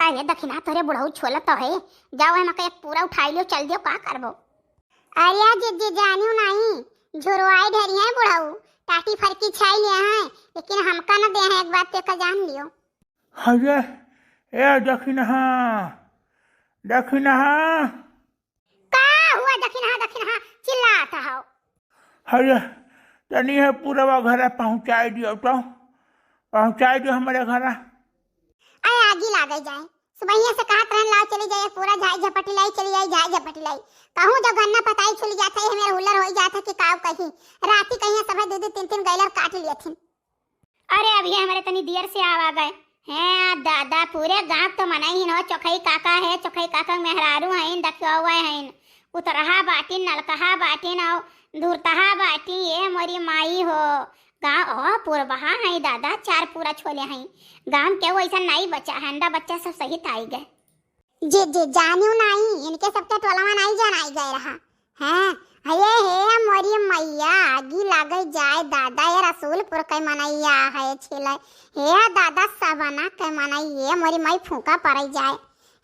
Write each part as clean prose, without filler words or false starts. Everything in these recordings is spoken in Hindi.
अरे दखिना तोरे बुढ़ऊ छोला तो है, जाओ है मका एक पूरा उठाई लियो, चल दियो, का करबो। अरे जे जानियो नहीं झुरवाई ढेरी है बुढ़ऊ, टाटी फरकी छाई लिया है, लेकिन हमका न दे है, एक बात पे का जान लियो। अरे ए दखिना का हुआ दखिना चिल्लाता हो। अरे तनी है पूरा घर पहुँचाई दियो, तो पहुँचाई दियो हमारे घर। अरे आगी लागे जाए, सुबह से कहा ट्रेन लाओ चली जाए, पूरा झाई झपटी लाई चली जाए, झाई झपटी लाई कहूँ जब गन्ना पताई छुली जाता है, मेरे हुलर हो जाता कि काव कहीं राती कहीं सब दो तीन गैलर काट लिए थे। अरे अभी हमारे तनी देर से आ गए हैं दादा, पूरे गांव तो मनाई ही न, चौखई काका है, चौखई काका मेहरारू हैं, दखिया हुआ हैं, उतरहा बाटी नलकहा बाटी न धुरतहा बाटी, ये मोरी माई हो गाँव पूर्वहा है दादा, चार पूरा छोले हैं गांव के, वैसा नहीं बचा हंडा बच्चा सब सही आई गए। जे जानियो नहीं इनके सबके टोला में नहीं जान आई गए रहा हैं। अये हे मोरी मैया आगी लागे जाए दादा, ये रसूलपुर के मनैया है छिले, हे दादा सबना के मनैया मोरी मई फूका पड़ई जाए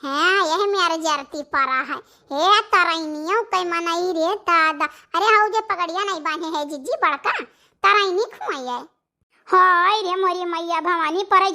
हैं, यह मेरे जरती पड़ा है, हे तरैनियों के मनई रे दादा। अरे हाउ जे पगड़िया नहीं बांधे है जिज्जी बड़का तरैनी खुआई है, हाय रे मोरी मैया भवानी पड़ई